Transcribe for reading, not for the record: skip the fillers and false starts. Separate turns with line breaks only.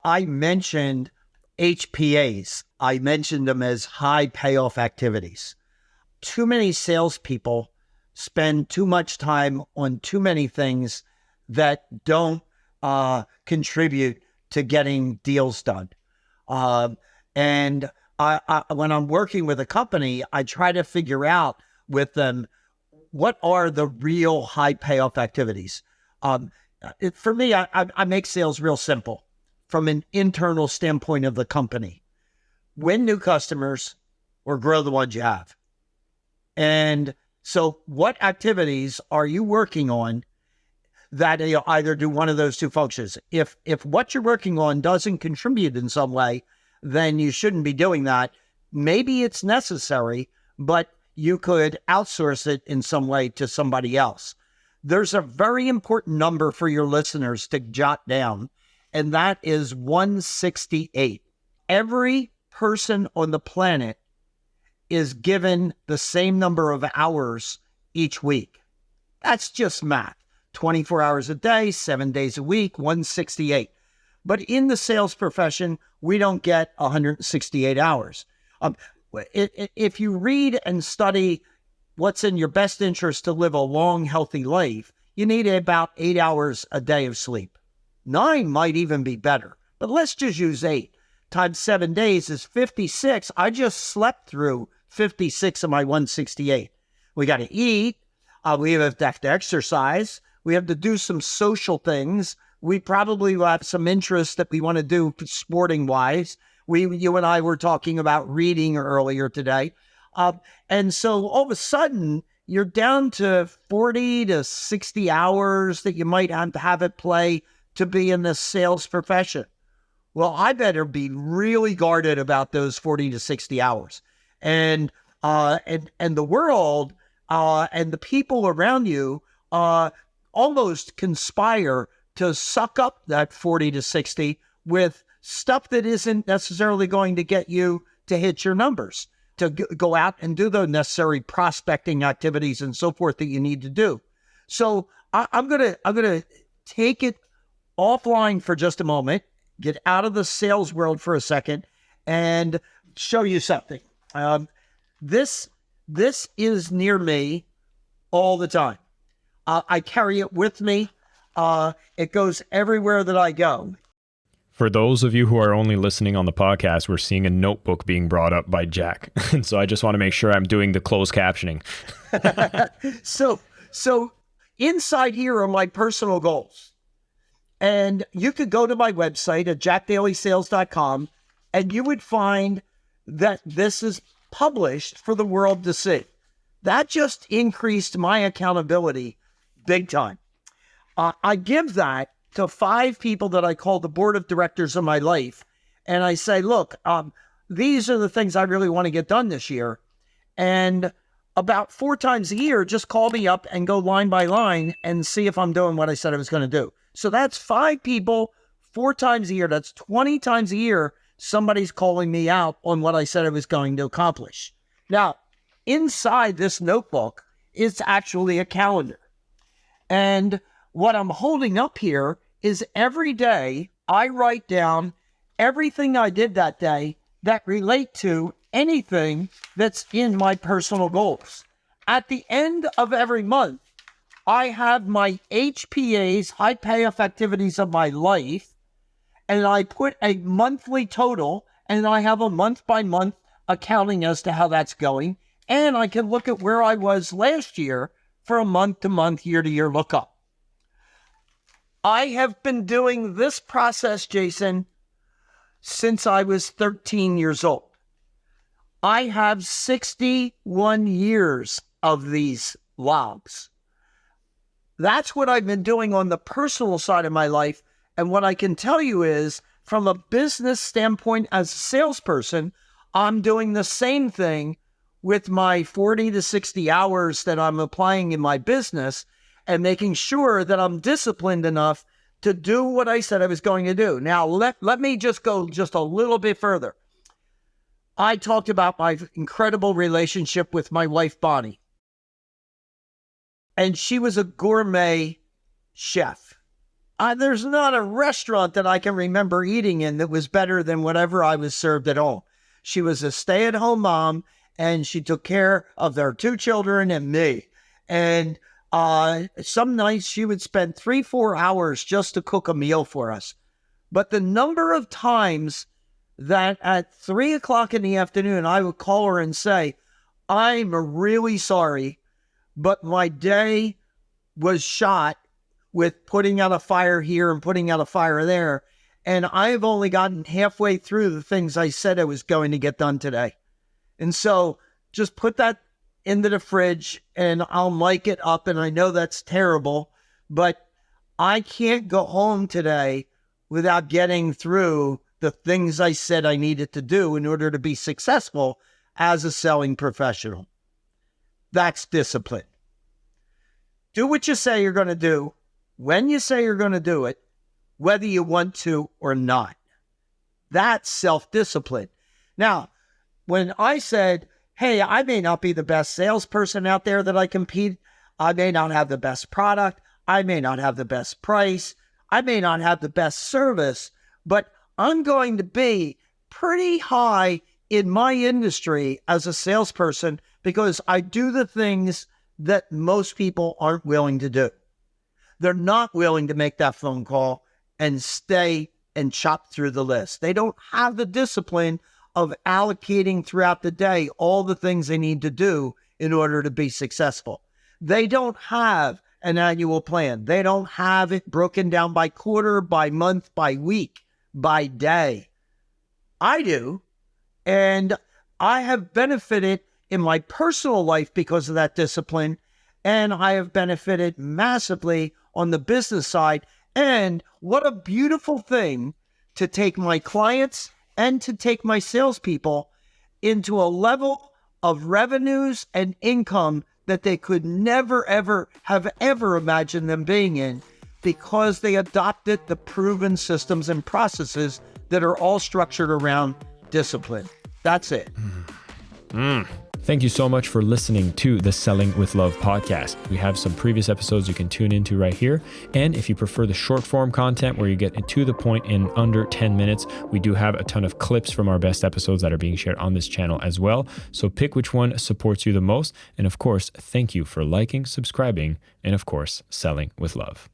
I mentioned HPAs. I mentioned them as high payoff activities. Too many salespeople spend too much time on too many things that don't contribute to getting deals done. And when I'm working with a company, I try to figure out with them what are the real high payoff activities. For me, I make sales real simple from an internal standpoint of the company. Win new customers or grow the ones you have. And so what activities are you working on that either do one of those two functions? If what you're working on doesn't contribute in some way, then you shouldn't be doing that. Maybe it's necessary, but you could outsource it in some way to somebody else. There's a very important number for your listeners to jot down, and that is 168. Every person on the planet is given the same number of hours each week. That's just math. 24 hours a day, 7 days a week, 168. But in the sales profession, we don't get 168 hours. If you read and study what's in your best interest to live a long, healthy life, you need about 8 hours a day of sleep. 9 might even be better, but let's just use 8 times 7 days is 56. I just slept through 56 of my 168. We got to eat. We have to exercise. We have to do some social things. We probably will have some interests that we want to do sporting wise. You and I were talking about reading earlier today. And so all of a sudden, you're down to 40 to 60 hours that you might have it play to be in the sales profession. Well, I better be really guarded about those 40 to 60 hours. And the world and the people around you almost conspire to suck up that 40 to 60 with stuff that isn't necessarily going to get you to hit your numbers, to go out and do the necessary prospecting activities and so forth that you need to do. So I'm gonna take it offline for just a moment, get out of the sales world for a second, and show you something. This is near me all the time. I carry it with me. It goes everywhere that I go.
For those of you who are only listening on the podcast, we're seeing a notebook being brought up by Jack. And so I just want to make sure I'm doing the closed captioning.
So inside here are my personal goals. And you could go to my website at jackdalysales.com and you would find that this is published for the world to see. That just increased my accountability big time. I give that to 5 people that I call the board of directors of my life. And I say, look, these are the things I really want to get done this year. And about 4 times a year, just call me up and go line by line and see if I'm doing what I said I was going to do. So that's 5 people, 4 times a year. That's 20 times a year. Somebody's calling me out on what I said I was going to accomplish. Now, inside this notebook is actually a calendar. And what I'm holding up here is every day I write down everything I did that day that relate to anything that's in my personal goals. At the end of every month, I have my HPAs, high payoff activities of my life, and I put a monthly total, and I have a month by month accounting as to how that's going. And I can look at where I was last year for a month to month, year to year lookup. I have been doing this process, Jason, since I was 13 years old. I have 61 years of these logs. That's what I've been doing on the personal side of my life. And what I can tell you is, from a business standpoint as a salesperson, I'm doing the same thing with my 40 to 60 hours that I'm applying in my business and making sure that I'm disciplined enough to do what I said I was going to do. Now, let me just go just a little bit further. I talked about my incredible relationship with my wife, Bonnie. And she was a gourmet chef. There's not a restaurant that I can remember eating in that was better than whatever I was served at home. She was a stay-at-home mom, and she took care of their 2 children and me. And some nights she would spend 3-4 hours just to cook a meal for us. But the number of times that at 3 o'clock in the afternoon, I would call her and say, I'm really sorry, but my day was shot with putting out a fire here and putting out a fire there. And I've only gotten halfway through the things I said I was going to get done today. And so just put that into the fridge and I'll mic it up. And I know that's terrible, but I can't go home today without getting through the things I said I needed to do in order to be successful as a selling professional. That's discipline. Do what you say you're going to do, when you say you're going to do it, whether you want to or not. That's self-discipline. Now, when I said, hey, I may not be the best salesperson out there that I compete, I may not have the best product, I may not have the best price, I may not have the best service, but I'm going to be pretty high in my industry as a salesperson because I do the things that most people aren't willing to do. They're not willing to make that phone call and stay and chop through the list. They don't have the discipline of allocating throughout the day all the things they need to do in order to be successful. They don't have an annual plan. They don't have it broken down by quarter, by month, by week, by day. I do. And I have benefited in my personal life because of that discipline. And I have benefited massively on the business side. And what a beautiful thing to take my clients and to take my salespeople into a level of revenues and income that they could never, ever have ever imagined them being in because they adopted the proven systems and processes that are all structured around discipline. That's it.
Thank you so much for listening to the Selling with Love podcast. We have some previous episodes you can tune into right here. And if you prefer the short form content where you get to the point in under 10 minutes, we do have a ton of clips from our best episodes that are being shared on this channel as well. So pick which one supports you the most. And of course, thank you for liking, subscribing, and of course, selling with love.